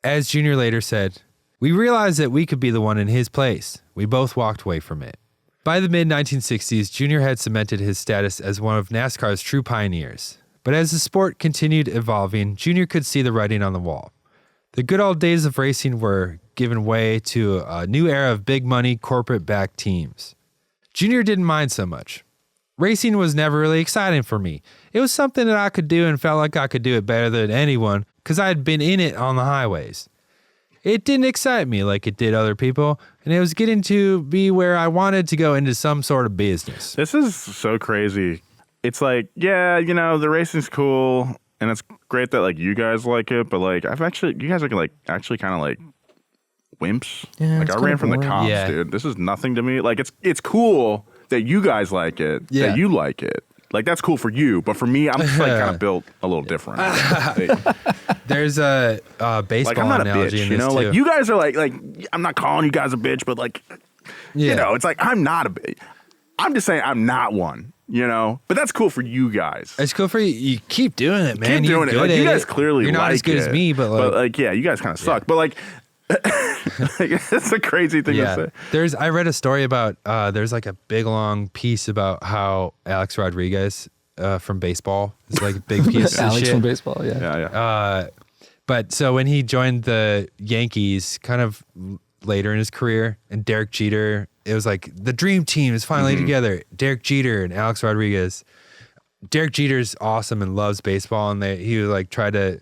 As Junior later said, "We realized that we could be the one in his place. We both walked away from it." By the mid-1960s, Junior had cemented his status as one of NASCAR's true pioneers. But as the sport continued evolving, Junior could see the writing on the wall. The good old days of racing were giving way to a new era of big money, corporate-backed teams. Junior didn't mind so much. Racing was never really exciting for me. It was something that I could do and felt like I could do it better than anyone because I had been in it on the highways. It didn't excite me like it did other people, and it was getting to be where I wanted to go into some sort of business. This is so crazy. It's like, yeah, you know, the racing's cool, and it's great that like you guys like it, but like you guys are like actually kind of like wimps. Yeah, like I ran from the cops, Yeah. dude. This is nothing to me. Like it's cool that you guys like it, that you like it. Like that's cool for you, but for me, I'm just like kind of built a little different. There's a baseball like I'm not a analogy bitch, in you this know. too. Like you guys are like I'm not calling you guys a bitch, but like you know, it's like I'm not a bitch. I'm just saying I'm not one, you know. But that's cool for you guys. It's cool for you. You keep doing it, man. Keep doing it. Like, you guys clearly you're not like as good as it, me, but like yeah, you guys kind of suck. But like, it's a crazy thing to say. I read a story about there's like a big long piece about how Alex Rodriguez from baseball is like a big piece of Alex shit. from baseball, yeah. But so when he joined the Yankees, kind of later in his career, and Derek Jeter, it was like the dream team is finally together. Derek Jeter and Alex Rodriguez. Derek Jeter's awesome and loves baseball, and he would like try to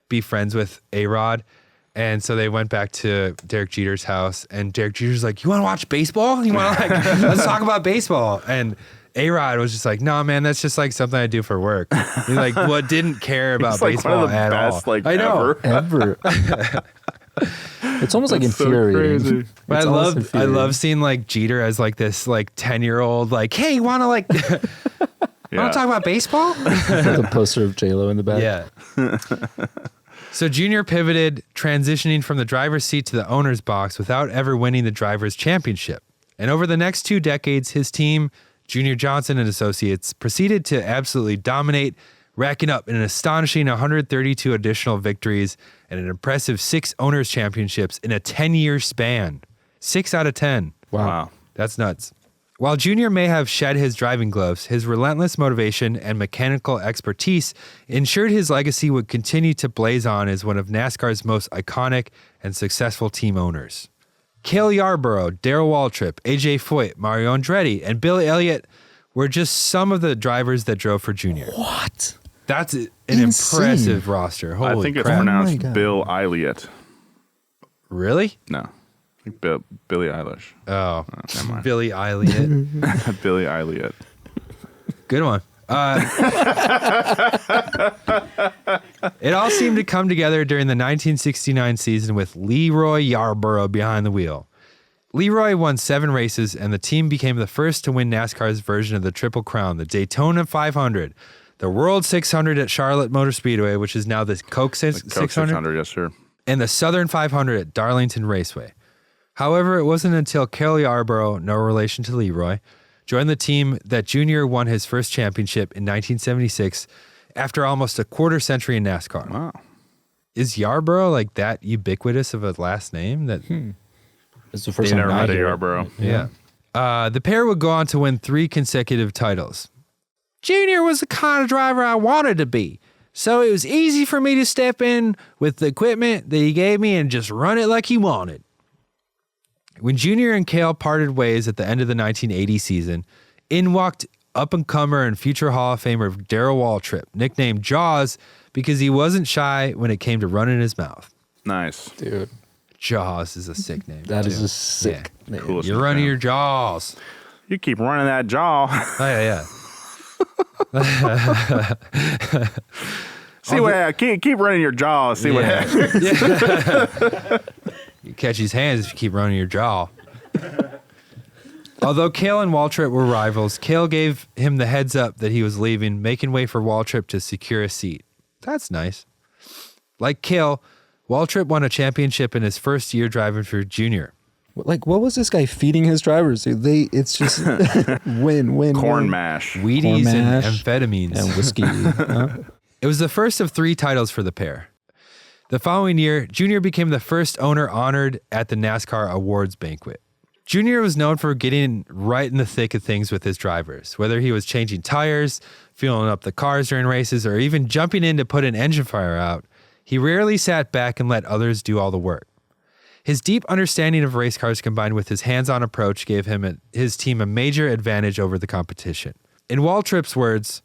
be friends with A-Rod. And so they went back to Derek Jeter's house, and Derek Jeter's like, "You want to watch baseball? You want to like let's talk about baseball?" And A-Rod was just like, "No, man, that's just like something I do for work." He like didn't care about like baseball one of the at best, all. like I know. Ever. It's almost like That's so infuriating. crazy. But It's almost I infuriating. love seeing like Jeter as like this like 10-year-old like, "Hey, you want to like want to talk about baseball?" The poster of J-Lo in the back. Yeah. So Junior pivoted, transitioning from the driver's seat to the owner's box without ever winning the driver's championship. And over the next 2 decades, his team, Junior Johnson and Associates, proceeded to absolutely dominate, racking up an astonishing 132 additional victories and an impressive 6 owners' championships in a 10-year span. 6 out of 10. Wow. That's nuts. While Junior may have shed his driving gloves, his relentless motivation and mechanical expertise ensured his legacy would continue to blaze on as one of NASCAR's most iconic and successful team owners. Cale Yarborough, Darrell Waltrip, AJ Foyt, Mario Andretti, and Billy Elliott were just some of the drivers that drove for Junior. What? That's an Insane. impressive roster. Holy I think it's crap. pronounced Oh my God. Bill Elliott. Really? No, I think Billie Eilish. Oh, Never mind. Billy Elliott. Billie Elliott. Good one. It all seemed to come together during the 1969 season with Leroy Yarborough behind the wheel. Leroy won 7 races, and the team became the first to win NASCAR's version of the Triple Crown, the Daytona 500, the World 600 at Charlotte Motor Speedway, which is now the Coke 600. Coke 600, yes, sir. and the Southern 500 at Darlington Raceway. However, it wasn't until Cale Yarborough, no relation to Leroy, joined the team that Junior won his first championship in 1976 after almost a quarter century in NASCAR. Wow. Is Yarborough like that ubiquitous of a last name that It's the first They time never I met a hear it. Yarborough. Yeah. The pair would go on to win 3 consecutive titles. Junior was the kind of driver I wanted to be, so it was easy for me to step in with the equipment that he gave me and just run it like he wanted. When Junior and Cale parted ways at the end of the 1980 season, in walked up-and-comer and future Hall of Famer Darrell Waltrip, nicknamed Jaws because he wasn't shy when it came to running his mouth. Nice. Dude, Jaws is a sick name. that is too. a sick name. Coolest You're running nickname. your jaws. You keep running that jaw. Oh, yeah. See what keep running your jaw. See what happens. You catch his hands if you keep running your jaw. Although Cale and Waltrip were rivals, Cale gave him the heads up that he was leaving, making way for Waltrip to secure a seat. That's nice. Like Cale, Waltrip won a championship in his first year driving for Junior. Like, what was this guy feeding his drivers? Dude? It's just win. Corn win. mash. Wheaties Corn and mash amphetamines. and whiskey. huh? It was the first of 3 titles for the pair. The following year, Junior became the first owner honored at the NASCAR Awards banquet. Junior was known for getting right in the thick of things with his drivers, whether he was changing tires, fueling up the cars during races, or even jumping in to put an engine fire out. He rarely sat back and let others do all the work. His deep understanding of race cars combined with his hands-on approach gave his team a major advantage over the competition. In Waltrip's words,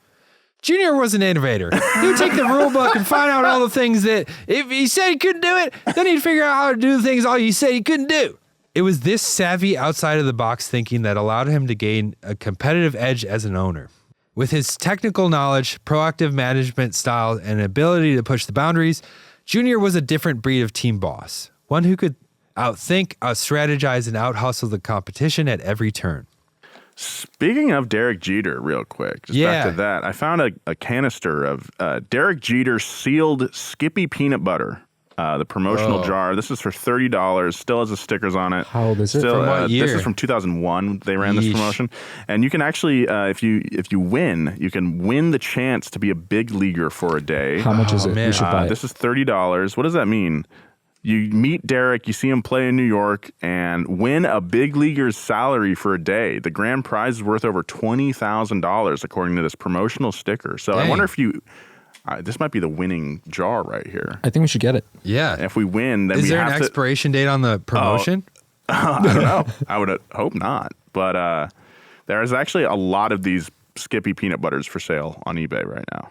Junior was an innovator. He would take the rule book and find out all the things that if he said he couldn't do it, then he'd figure out how to do the things all he said he couldn't do. It was this savvy outside of the box thinking that allowed him to gain a competitive edge as an owner. With his technical knowledge, proactive management style, and ability to push the boundaries, Junior was a different breed of team boss, one who could outthink, out-strategize, and out-hustle the competition at every turn. Speaking of Derek Jeter, real quick, just back to that, I found a canister of Derek Jeter sealed Skippy peanut butter, the promotional jar. This is for $30. Still has the stickers on it. How old is it? Still, From what year? This is from 2001. They ran this Yeesh. promotion, and you can actually, if you win, you can win the chance to be a big leaguer for a day. How much is it? man. We should buy it. This is $30. What does that mean? You meet Derek, you see him play in New York, and win a big leaguer's salary for a day. The grand prize is worth over $20,000, according to this promotional sticker. So I Dang. wonder if this might be the winning jar right here. I think we should get it. Yeah. And if we win, then Is we there have an to. expiration date on the promotion? I don't know. I would hope not. But there is actually a lot of these Skippy peanut butters for sale on eBay right now.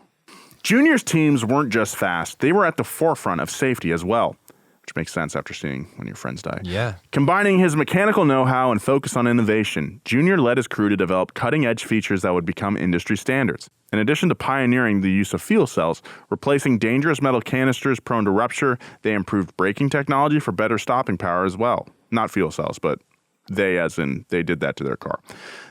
Junior's teams weren't just fast. They were at the forefront of safety as well, which makes sense after seeing when your friends die. Yeah. Combining his mechanical know-how and focus on innovation, Junior led his crew to develop cutting-edge features that would become industry standards. In addition to pioneering the use of fuel cells, replacing dangerous metal canisters prone to rupture, they improved braking technology for better stopping power as well. Not fuel cells, but they did that to their car.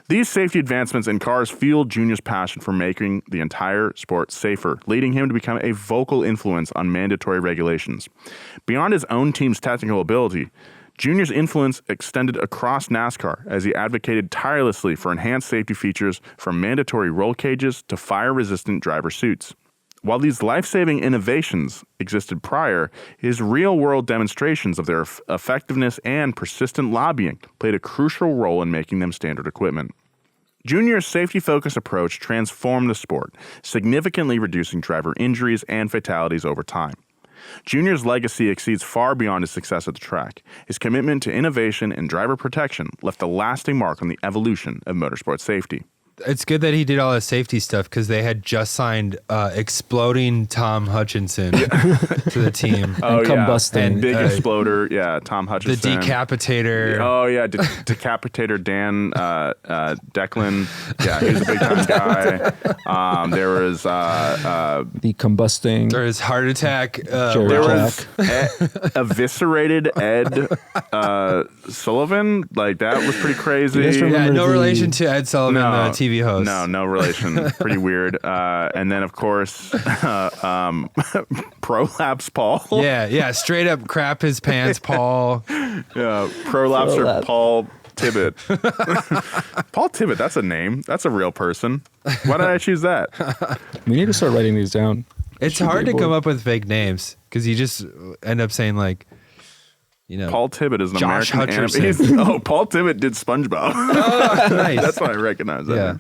These safety advancements in cars fueled Junior's passion for making the entire sport safer, leading him to become a vocal influence on mandatory regulations. Beyond his own team's technical ability, Junior's influence extended across NASCAR as he advocated tirelessly for enhanced safety features from mandatory roll cages to fire-resistant driver suits. While these life-saving innovations existed prior, his real-world demonstrations of their effectiveness and persistent lobbying played a crucial role in making them standard equipment. Junior's safety-focused approach transformed the sport, significantly reducing driver injuries and fatalities over time. Junior's legacy exceeds far beyond his success at the track. His commitment to innovation and driver protection left a lasting mark on the evolution of motorsport safety. It's good that he did all the safety stuff because they had just signed exploding Tom Hutchinson to the team. Oh, And combusting. And big exploder, Tom The Hutchinson. Decapitator. Oh, yeah, Decapitator Dan Declan. Yeah, he was a big-time guy. There was... The combusting. There is heart attack. Jerry there Jack. was eviscerated Ed Sullivan. Like, that was pretty crazy. You guys remember Yeah, no the- relation to Ed Sullivan, No. the TV host. No relation. Pretty weird. And then, of course, Prolapse Paul. Yeah, straight up crap his pants, Paul. Yeah, Prolapser Paul Tibbet. Paul Tibbet, that's a name. That's a real person. Why did I choose that? We need to start writing these down. It's hard to come up with fake names because you just end up saying like, Paul Tibbet is an Josh American Hutcherson. Oh, Paul Tibbet did SpongeBob. Oh, nice. That's why I recognize that. Yeah.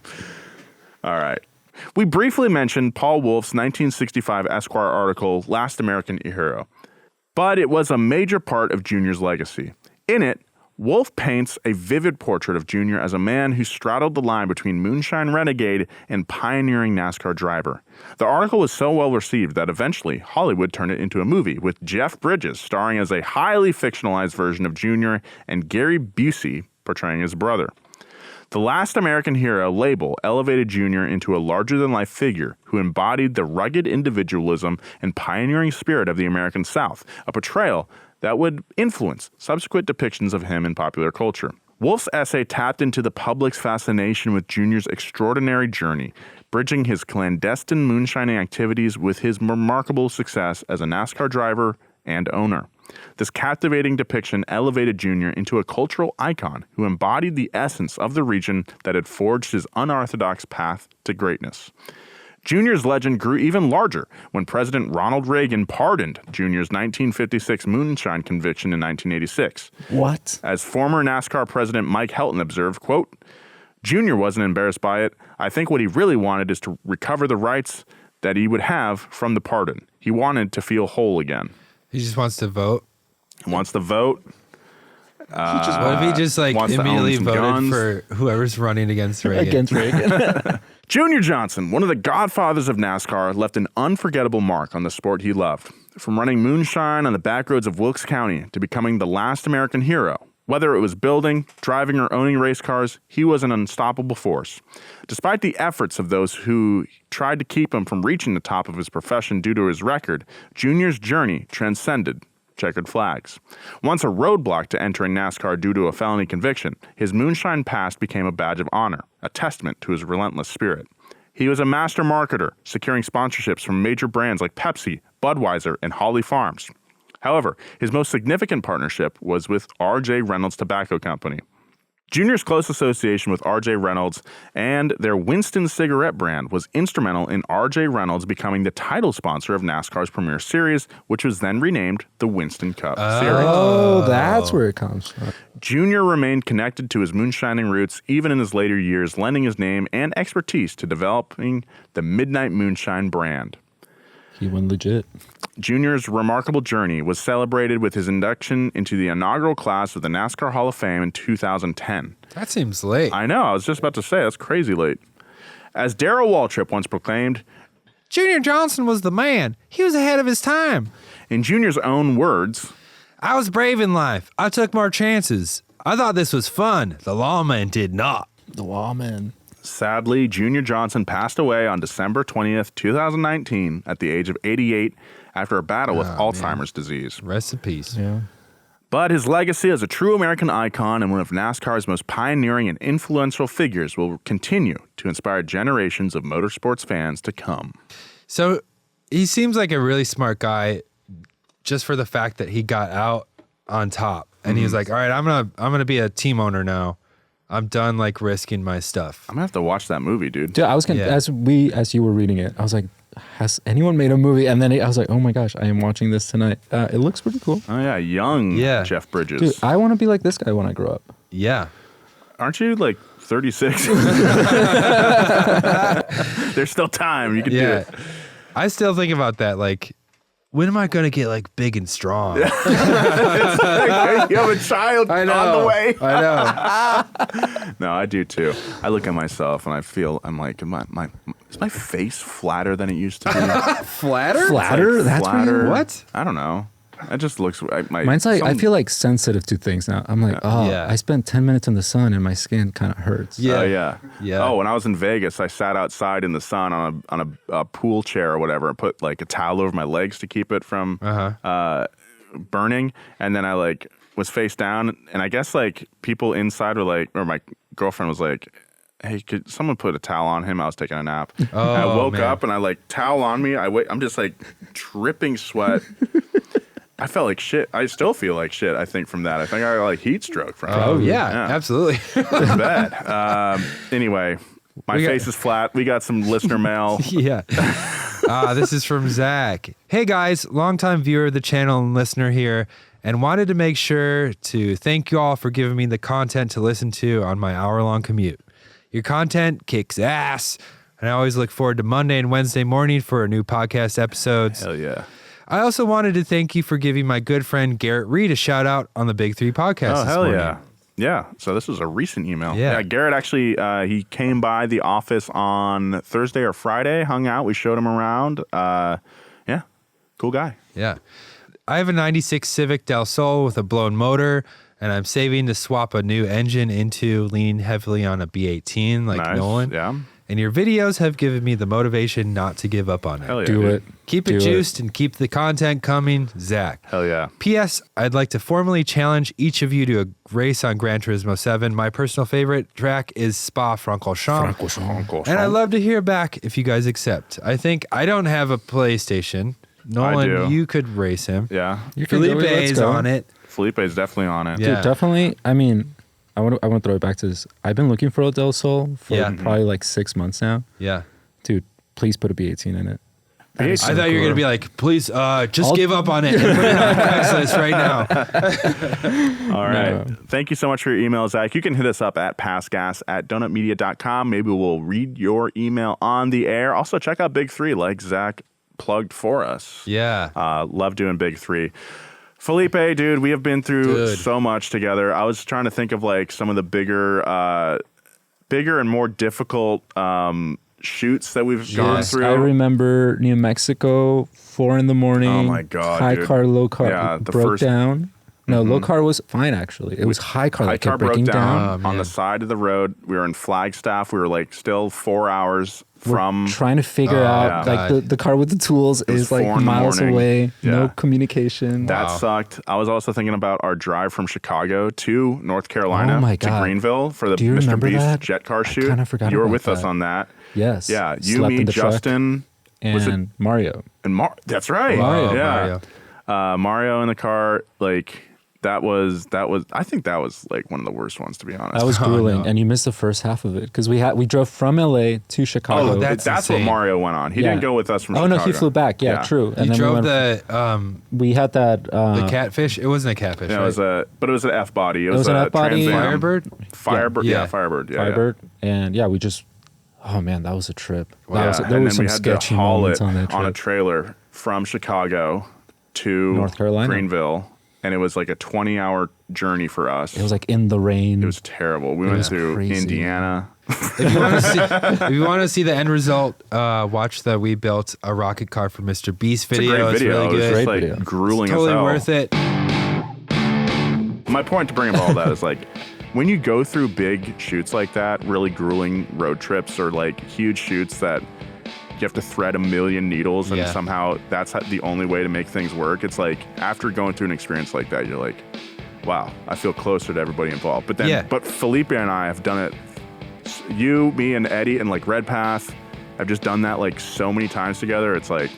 All right. We briefly mentioned Paul Wolf's 1965 Esquire article, Last American Hero, but it was a major part of Junior's legacy. In it, Wolf paints a vivid portrait of Junior as a man who straddled the line between moonshine renegade and pioneering NASCAR driver. The article was so well received that eventually Hollywood turned it into a movie with Jeff Bridges starring as a highly fictionalized version of Junior and Gary Busey portraying his brother. The Last American Hero label elevated Junior into a larger-than-life figure who embodied the rugged individualism and pioneering spirit of the American South, a portrayal that would influence subsequent depictions of him in popular culture. Wolf's essay tapped into the public's fascination with Junior's extraordinary journey, bridging his clandestine moonshining activities with his remarkable success as a NASCAR driver and owner. This captivating depiction elevated Junior into a cultural icon who embodied the essence of the region that had forged his unorthodox path to greatness. Junior's legend grew even larger when President Ronald Reagan pardoned Junior's 1956 moonshine conviction in 1986. What? As former NASCAR President Mike Helton observed, quote, Junior wasn't embarrassed by it. I think what he really wanted is to recover the rights that he would have from the pardon. He wanted to feel whole again. He just wants to vote. He wants to vote. What if he just like wants to own immediately some voted guns. for whoever's running against Reagan? Against Reagan. Junior Johnson, one of the godfathers of NASCAR, left an unforgettable mark on the sport he loved. From running moonshine on the back roads of Wilkes County to becoming the last American hero, whether it was building, driving, or owning race cars, he was an unstoppable force. Despite the efforts of those who tried to keep him from reaching the top of his profession due to his record, Junior's journey transcended checkered flags. Once a roadblock to entering NASCAR due to a felony conviction, his moonshine past became a badge of honor, a testament to his relentless spirit. He was a master marketer, securing sponsorships from major brands like Pepsi, Budweiser, and Holly Farms. However, his most significant partnership was with R.J. Reynolds Tobacco Company. Junior's close association with R.J. Reynolds and their Winston cigarette brand was instrumental in R.J. Reynolds becoming the title sponsor of NASCAR's premier series, which was then renamed the Winston Cup Series. Oh, that's where it comes from. Junior remained connected to his moonshining roots even in his later years, lending his name and expertise to developing the Midnight Moonshine brand. He went legit. Junior's remarkable journey was celebrated with his induction into the inaugural class of the NASCAR Hall of Fame in 2010. That seems late. I know, I was just about to say, that's crazy late. As Darrell Waltrip once proclaimed, Junior Johnson was the man. He was ahead of his time. in Junior's own words, I was brave in life. I took more chances. I thought this was fun. The lawman did not. The lawman. sadly, Junior Johnson passed away on December 20th, 2019 at the age of 88 after a battle with Alzheimer's disease. Rest in peace. Yeah. But his legacy as a true American icon and one of NASCAR's most pioneering and influential figures will continue to inspire generations of motorsports fans to come. So he seems like a really smart guy just for the fact that he got out on top. And he was like, all right, I'm gonna be a team owner now. I'm done like risking my stuff. I'm gonna have to watch that movie, dude. Dude, I was gonna, as you were reading it, I was like, has anyone made a movie? And then I was like, oh my gosh, I am watching this tonight. It looks pretty cool. Oh yeah, young Jeff Bridges. Dude, I want to be like this guy when I grow up. Yeah. Aren't you like 36? There's still time. You can do it. I still think about that. Like, when am I going to get like big and strong? It's like, you have a child on the way. I know. No, I do too. I look at myself and I feel, I'm like, is my face flatter than it used to be? Flatter? Flatter? Like That's flatter. What? I don't know. It just looks. Mine's like, I feel like sensitive to things now. I'm like, I spent 10 minutes in the sun and my skin kind of hurts. Yeah. Yeah. Oh, when I was in Vegas, I sat outside in the sun on a pool chair or whatever and put like a towel over my legs to keep it from burning. And then I like was face down. And I guess like people inside were like, or my girlfriend was like, hey, could someone put a towel on him? I was taking a nap. Oh, I woke man. up and I like towel on me. I'm just like dripping sweat. I felt like shit. I still feel like shit, I think, from that. I think I got like heat stroke from it. Oh, yeah, absolutely. It's bad. Anyway, my face is flat. We got some listener mail. Yeah. This is from Zach. Hey guys, longtime viewer of the channel and listener here, and wanted to make sure to thank you all for giving me the content to listen to on my hour-long commute. Your content kicks ass, and I always look forward to Monday and Wednesday morning for a new podcast episodes. Hell yeah. I also wanted to thank you for giving my good friend Garrett Reed a shout out on the Big 3 podcast. Oh, this hell morning. yeah. Yeah. So this was a recent email. Yeah. Garrett actually, he came by the office on Thursday or Friday, hung out. We showed him around. Yeah. Cool guy. Yeah. I have a 96 Civic Del Sol with a blown motor, and I'm saving to swap a new engine into, leaning heavily on a B18 like Nice. Nolan. Yeah. And your videos have given me the motivation not to give up on it. Hell yeah. Do dude. it. Keep it Do juiced and keep the content coming, Zach. Hell yeah. P.S. I'd like to formally challenge each of you to a race on Gran Turismo 7. My personal favorite track is Spa-Francorchamps. Uncle And I'd Sean. love to hear back if you guys accept. I think I don't have a PlayStation. Nolan, do. you could race him. Yeah. You can go, Felipe let's is go. on it. Felipe's definitely on it. Yeah. Dude, definitely. I mean, I want to throw it back to this. I've been looking for a Del Sol for Yeah. probably like 6 months now. Yeah. Dude, please put a B18 in it. I I thought you were going to be like, please, just I'll- give up on it and put it on Craigslist right now. All right. No. Thank you so much for your email, Zach. You can hit us up at passgas@donutmedia.com. Maybe we'll read your email on the air. Also, check out Big 3 like Zach plugged for us. Yeah. Love doing Big 3. Felipe, dude, we have been through so much together. I was trying to think of like some of the bigger and more difficult shoots that we've gone Yes, through. I remember New Mexico, 4 a.m. Oh my God, High dude. car, low car Yeah, the broke first- down. No, low car was fine actually. It was high car High that car kept broke breaking down down. Oh, on man. the side of the road. We were in Flagstaff. We were like still 4 hours We're from. trying to figure out yeah. like the car with the tools was is like 4 in the miles morning. away. Yeah. No communication. That Wow. sucked. I was also thinking about our drive from Chicago to North Carolina Oh my to God. Greenville for the Do you Mr. remember Beast that? jet car I shoot. kinda forgot You were about with us that. on that. Yes. Yeah, you, Slept me, in the truck. Justin, was it- and Mario. and That's right. Mario. Yeah. Mario in the car. Like that was. I think that was like one of the worst ones, to be honest. That was grueling, no. and you missed the first half of it because we drove from LA to Chicago. Oh, that's what insane. Mario went on. He Yeah. didn't go with us from Oh Chicago. no, he flew back. Yeah, true. And You then drove we had that. the catfish? It wasn't a catfish, Yeah, right? it was an F body. It was an a F-body. Trans Am. Firebird? Firebird. Yeah. Yeah, Firebird. Yeah, Firebird, and yeah, we just. Oh man, that was a trip. Yeah. There And was then some we had to sketchy haul moments it on that trip. a trailer from Chicago to North Carolina. Greenville, and it was like a 20-hour journey for us. It was like in the rain. It was terrible. We went was to crazy. Indiana. If you want to see the end result, watch the We Built a Rocket Car for Mr. Beast It's a video. great It's video. really It was good. just Great like video. grueling Totally as hell. worth it. My point to bring up all that is like when you go through big shoots like that, really grueling road trips or like huge shoots that you have to thread a million needles and Yeah. somehow that's the only way to make things work. It's like after going through an experience like that, you're like, wow, I feel closer to everybody involved. But then, Yeah. but Felipe and I have done it. You, me, and Eddie, and like Red Path, have just done that like so many times together. It's like,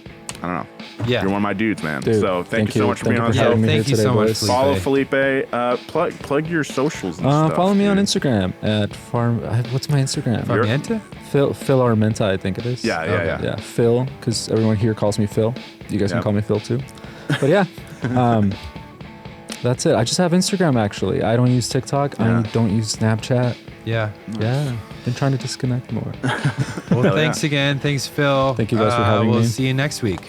I don't know. Yeah. You're one of my dudes, man. Dude, So thank you so much for being on the Yeah, show. having me thank here you today, so much, boys. Felipe. Follow Felipe. Plug your socials and stuff. Follow me on dude. Instagram at farm. What's my Instagram? Farmiente? Phil Armenta, I think it is. Yeah. Yeah, Phil, because everyone here calls me Phil. You guys Yep. can call me Phil too. But yeah, that's it. I just have Instagram actually. I don't use TikTok. Yeah. I don't use Snapchat. Yeah. Yeah, been trying to disconnect more. Well, Hell thanks again. Thanks, Phil. Thank you guys for having We'll me. see you next week.